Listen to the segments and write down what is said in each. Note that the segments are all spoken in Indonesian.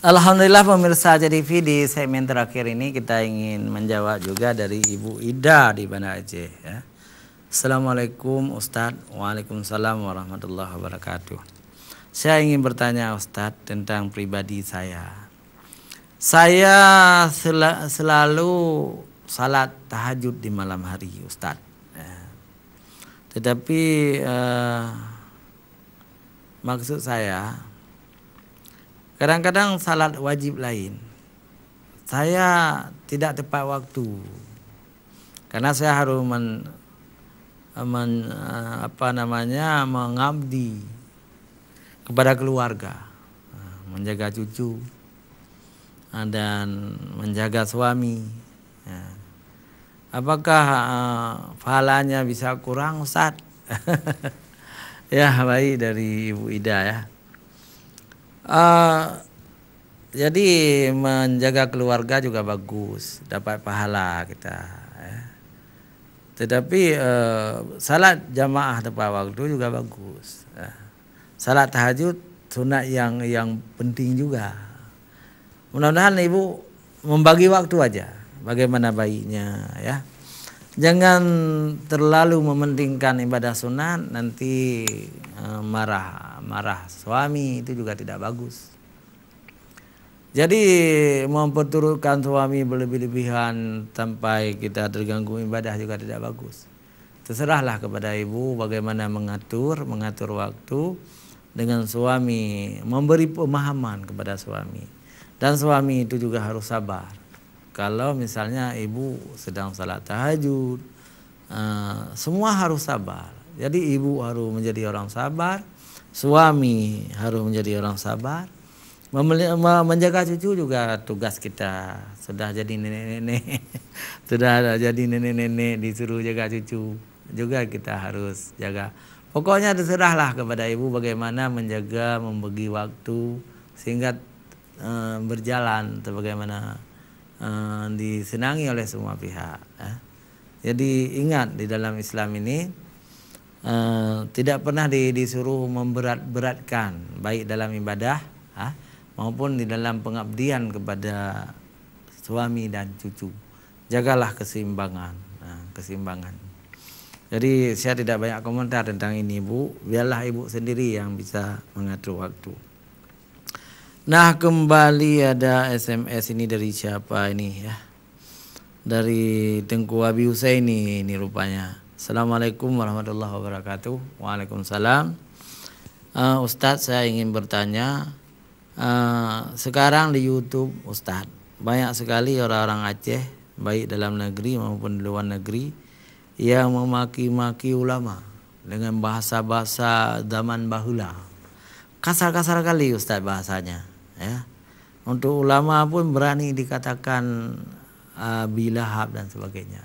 Alhamdulillah pemirsa JTV, di segmen terakhir ini kita ingin menjawab juga dari Ibu Ida di Banda Aceh ya. Assalamualaikum Ustadz. Waalaikumsalam warahmatullahi wabarakatuh. Saya ingin bertanya Ustadz tentang pribadi saya. Saya selalu salat tahajud di malam hari Ustadz ya. Tetapi maksud saya, kadang-kadang salat wajib lain saya tidak tepat waktu karena saya harus mengabdi kepada keluarga, menjaga cucu dan menjaga suami. Apakah pahalanya bisa kurang Ustaz? Ya baik, dari Ibu Ida ya. Jadi menjaga keluarga juga bagus, dapat pahala kita ya. Tetapi salat jamaah tepat waktu juga bagus ya. Salat tahajud sunat yang penting juga. Mudah-mudahan Ibu membagi waktu aja bagaimana baiknya ya. Jangan terlalu mementingkan ibadah sunat, nanti marah suami, itu juga tidak bagus. Jadi memperturutkan suami berlebih-lebihan sampai kita terganggu ibadah juga tidak bagus. Terserahlah kepada ibu bagaimana mengatur waktu dengan suami, memberi pemahaman kepada suami. Dan suami itu juga harus sabar. Kalau misalnya ibu sedang salat tahajud, semua harus sabar. Jadi ibu harus menjadi orang sabar, suami harus menjadi orang sabar. Menjaga cucu juga tugas kita. Sudah jadi nenek-nenek, sudah jadi nenek-nenek disuruh jaga cucu, juga kita harus jaga. Pokoknya terserahlah kepada ibu bagaimana menjaga, membagi waktu sehingga berjalan sebagaimana disenangi oleh semua pihak ya. Jadi ingat, di dalam Islam ini tidak pernah disuruh memberat-beratkan, baik dalam ibadah maupun di dalam pengabdian kepada suami dan cucu. Jagalah keseimbangan. Keseimbangan. Jadi saya tidak banyak komentar tentang ini Bu, biarlah ibu sendiri yang bisa mengatur waktu. Nah, kembali ada SMS ini dari siapa ini ya? Dari Tengku Abi Husaini ini rupanya. Assalamualaikum warahmatullahi wabarakatuh. Waalaikumsalam. Ustadz, saya ingin bertanya, sekarang di YouTube Ustadz banyak sekali orang-orang Aceh, baik dalam negeri maupun di luar negeri, yang memaki-maki ulama dengan bahasa-bahasa zaman bahula. Kasar-kasar kali Ustadz bahasanya ya. Untuk ulama pun berani dikatakan bilahab dan sebagainya.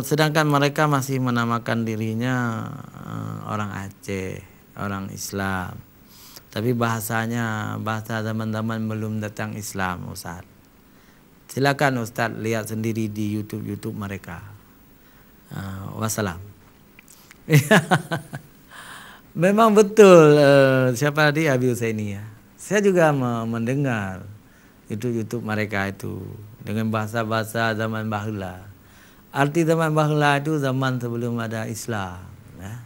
Sedangkan mereka masih menamakan dirinya orang Aceh, orang Islam. Tapi bahasanya bahasa zaman-zaman belum datang Islam Ustaz. Silakan Ustaz lihat sendiri di YouTube mereka. Wassalam. Memang betul, siapa tadi, Abi Husaini ya. Saya juga mendengar YouTube mereka itu dengan bahasa-bahasa zaman bahula. Arti zaman bahula itu zaman sebelum ada Islam ya.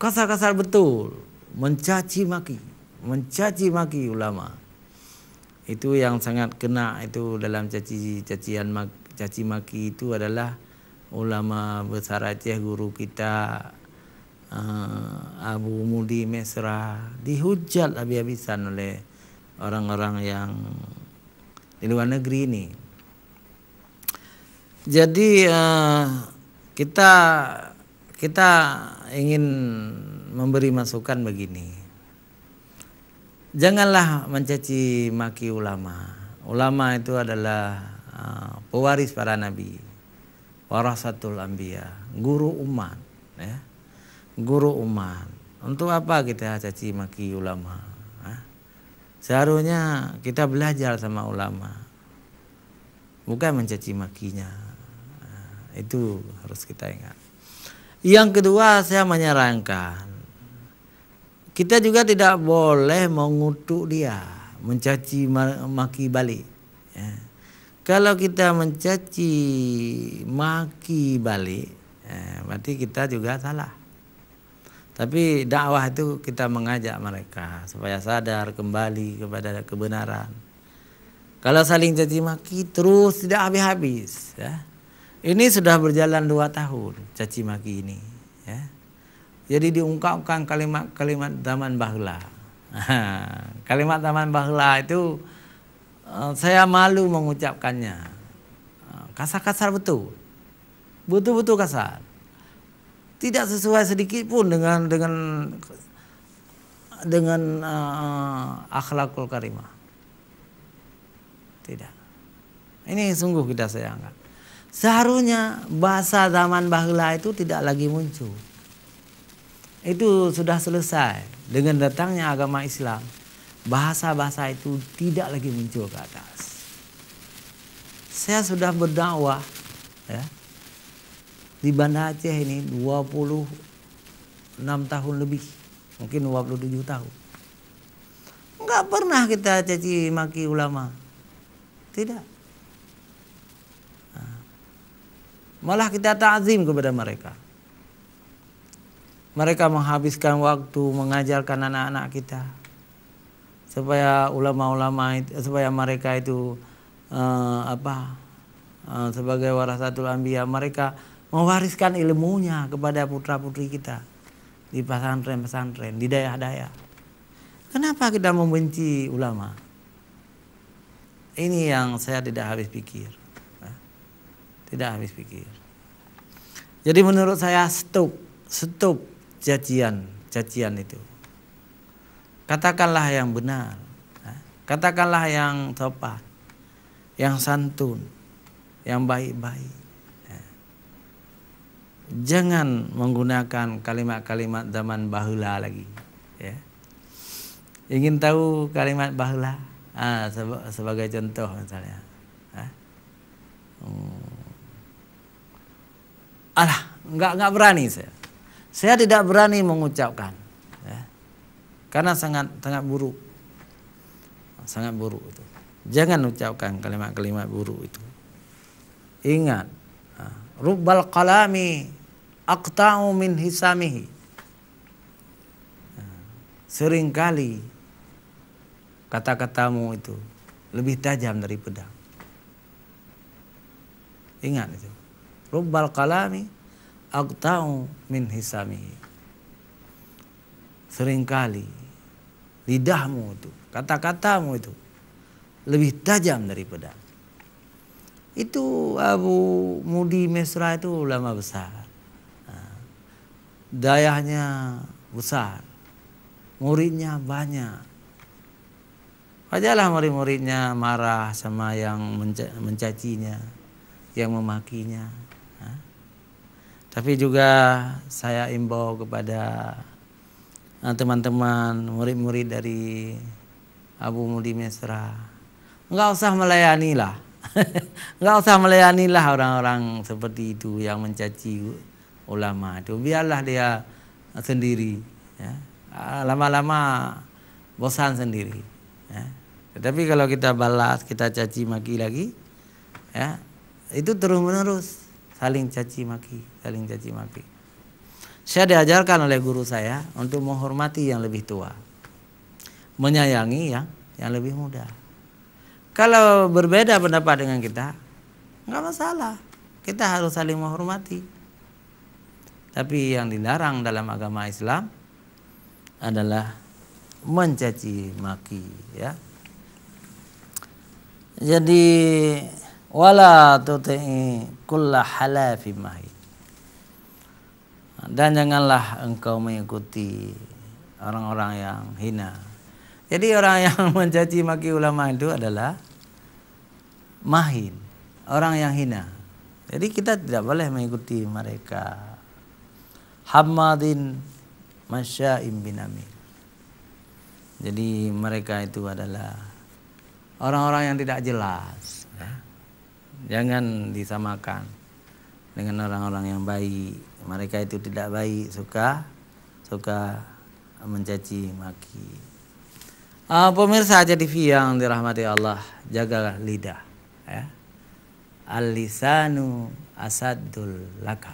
Kasar-kasar betul, mencaci maki ulama. Itu yang sangat kena itu dalam caci maki itu adalah ulama besar Aceh, guru kita Abu Mudi Mesra, dihujat habis-habisan oleh orang-orang yang di luar negeri ini. Jadi kita ingin memberi masukan begini. Janganlah mencaci maki ulama. Ulama itu adalah pewaris para nabi, warasatul anbiya, guru umat ya. Guru umat. Untuk apa kita caci maki ulama? Seharusnya kita belajar sama ulama, bukan mencaci makinya. Itu harus kita ingat. Yang kedua, saya menyarankan Kita juga tidak boleh mengutuk dia, mencaci maki balik. Ya. Kalau kita mencaci maki balik, berarti kita juga salah. Tapi dakwah itu kita mengajak mereka supaya sadar kembali kepada kebenaran. Kalau saling caci maki terus tidak habis-habis, ya. Ini sudah berjalan 2 tahun caci maki ini, ya. Jadi diungkapkan kalimat-kalimat zaman bahula. Kalimat zaman bahula itu saya malu mengucapkannya. Kasar-kasar betul. Betul-betul kasar. Tidak sesuai sedikit pun dengan akhlakul karimah. Tidak. Ini sungguh kita sayangkan. Seharusnya bahasa zaman bahula itu tidak lagi muncul. Itu sudah selesai. Dengan datangnya agama Islam, bahasa-bahasa itu tidak lagi muncul ke atas. Saya sudah berdakwah, ya, di Banda Aceh ini 26 tahun lebih, mungkin 27 tahun. Enggak pernah kita caci maki ulama. Tidak. Malah kita ta'zim kepada mereka. Mereka menghabiskan waktu mengajarkan anak-anak kita supaya ulama-ulama itu, supaya mereka itu sebagai warasatul anbiya, mereka mewariskan ilmunya kepada putra-putri kita di pesantren-pesantren, di daerah-daerah. Kenapa kita membenci ulama? Ini yang saya tidak habis pikir. Tidak habis pikir. Jadi menurut saya stop cacian itu. Katakanlah yang benar. Katakanlah yang sopan, yang santun, yang baik-baik. Jangan menggunakan kalimat-kalimat zaman bahula lagi. Ya. Ingin tahu kalimat bahula? Sebagai contoh misalnya. Nggak berani saya. Saya tidak berani mengucapkan, ya. Karena sangat buruk. Sangat buruk itu. Jangan ucapkan kalimat-kalimat buruk itu. Ingat, rubbal qalami aqta'u min hisamihi. Seringkali kata-katamu itu lebih tajam dari pedang. Ingat itu. Rubbal qalami aqta'u min hisamihi. Seringkali lidahmu itu, kata-katamu itu lebih tajam dari pedang. Itu Abu Mudi Mesra itu ulama besar. Dayahnya besar. Muridnya banyak. Wajarlah murid-muridnya marah sama yang mencacinya, yang memakinya. Tapi juga saya imbau kepada teman-teman murid-murid dari Abu Mudi Mesra, enggak usah melayanilah. Enggak usah melayanilah orang-orang seperti itu yang mencaci ulama itu. Biarlah dia sendiri, ya. Lama-lama bosan sendiri, ya. Tetapi kalau kita balas, kita caci maki lagi, ya, itu terus-menerus saling caci maki. Saya diajarkan oleh guru saya untuk menghormati yang lebih tua, menyayangi yang lebih muda. Kalau berbeda pendapat dengan kita, nggak masalah. Kita harus saling menghormati. Tapi yang dilarang dalam agama Islam adalah mencaci maki, ya. Jadi wala tuti'i kulla halafim mahin. Dan janganlah engkau mengikuti orang-orang yang hina. Jadi orang yang mencaci maki ulama itu adalah mahin, orang yang hina. Jadi kita tidak boleh mengikuti mereka. Hammadin masya'im binamin. Jadi mereka itu adalah orang-orang yang tidak jelas, ya. Jangan disamakan dengan orang-orang yang baik. Mereka itu tidak baik, suka mencaci maki. Pemirsa Aja TV yang dirahmati Allah, jaga lidah. Ya. Al-lisanu asadul laka.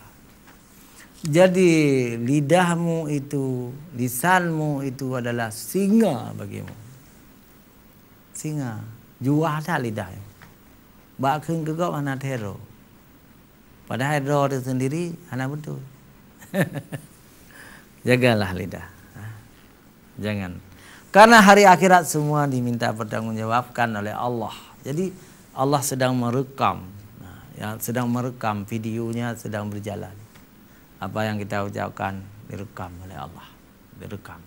Jadi lidahmu itu, lisanmu itu adalah singa bagimu. Singa, juah dah lidahnya. Bakun gegak mana tero. Padahal ro itu sendiri anak betul. Jagalah lidah. Jangan. Karena hari akhirat semua diminta pertanggungjawabkan oleh Allah. Jadi Allah sedang merekam. Yang sedang merekam videonya sedang berjalan. Apa yang kita ucapkan direkam oleh Allah. Direkam.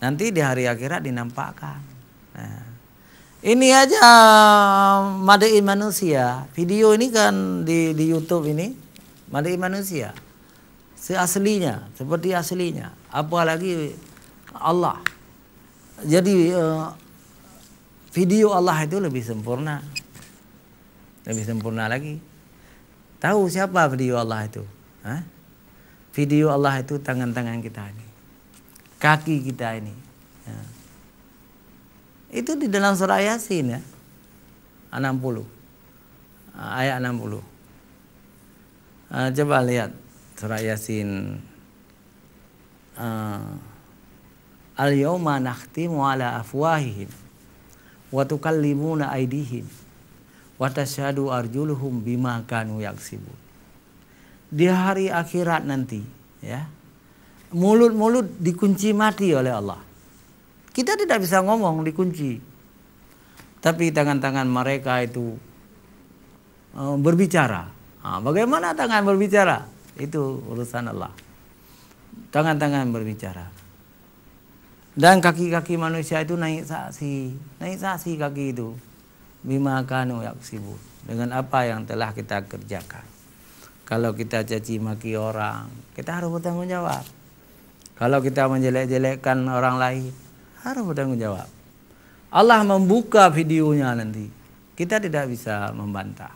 Nanti di hari akhirat dinampakkan. Ini aja Madain Manusia. Video ini kan di YouTube ini Madain Manusia. Seaslinya, seperti aslinya. Apalagi Allah. Jadi video Allah itu lebih sempurna. Lebih sempurna lagi. Tahu siapa video Allah itu? Video Allah itu tangan-tangan kita ini. Kaki kita ini. Ya. Itu di dalam surah Yasin ya. 60. Ayat 60. Coba lihat surah Yasin. Al-yawma nakhtimu ala afwahihim wa tukallimuna aydihim wa tashhadu arjuluhum bima kanu yaksibun. Di hari akhirat nanti ya, mulut-mulut dikunci mati oleh Allah. Kita tidak bisa ngomong, dikunci. Tapi tangan-tangan mereka itu berbicara. Bagaimana tangan berbicara? Itu urusan Allah. Tangan-tangan berbicara. Dan kaki-kaki manusia itu naik saksi kaki itu. Bima kanu yaksibun. Dengan apa yang telah kita kerjakan. Kalau kita caci maki orang, kita harus bertanggung jawab. Kalau kita menjelek-jelekkan orang lain, harus bertanggung jawab. Allah membuka videonya nanti. Kita tidak bisa membantah.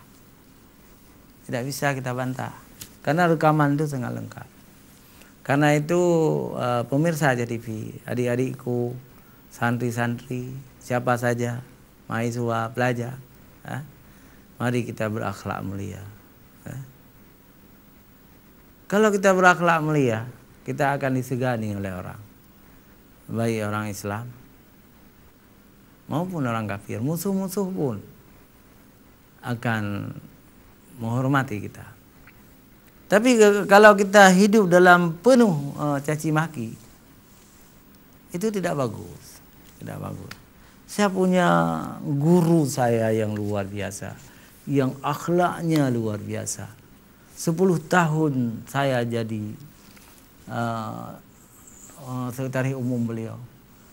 Tidak bisa kita bantah. Karena rekaman itu sangat lengkap. Karena itu pemirsa Aja TV, adik-adikku, santri-santri, siapa saja, mahasiswa, pelajar, mari kita berakhlak mulia. Kalau kita berakhlak mulia, kita akan disegani oleh orang. Baik orang Islam maupun orang kafir, musuh-musuh pun akan menghormati kita. Tapi kalau kita hidup dalam penuh caci maki, itu tidak bagus. Tidak bagus. Saya punya guru saya yang luar biasa, yang akhlaknya luar biasa. 10 tahun saya jadi sekretaris umum beliau.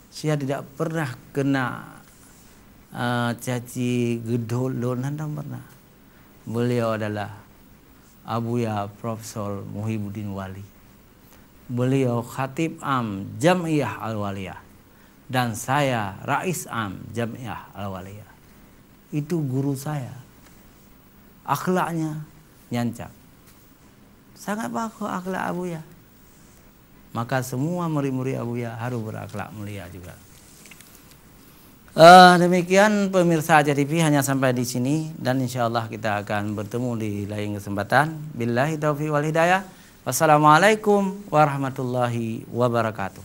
Saya tidak pernah kena caci gedolon, tidak pernah. Beliau adalah Abuya Profesor Muhyiddin Wali. Beliau Khatib Am Jam'iyah Al-Waliyah. Dan saya Rais Am Jam'iyah Al-Waliyah. Itu guru saya. Akhlaknya nyancap. Sangat bagus akhlak Abuya. Maka semua murid-murid Abuya harus berakhlak mulia juga. Demikian pemirsa Aja TV, hanya sampai di sini. Dan insya Allah kita akan bertemu di lain kesempatan. Billahi taufiq wal hidayah. Wassalamualaikum warahmatullahi wabarakatuh.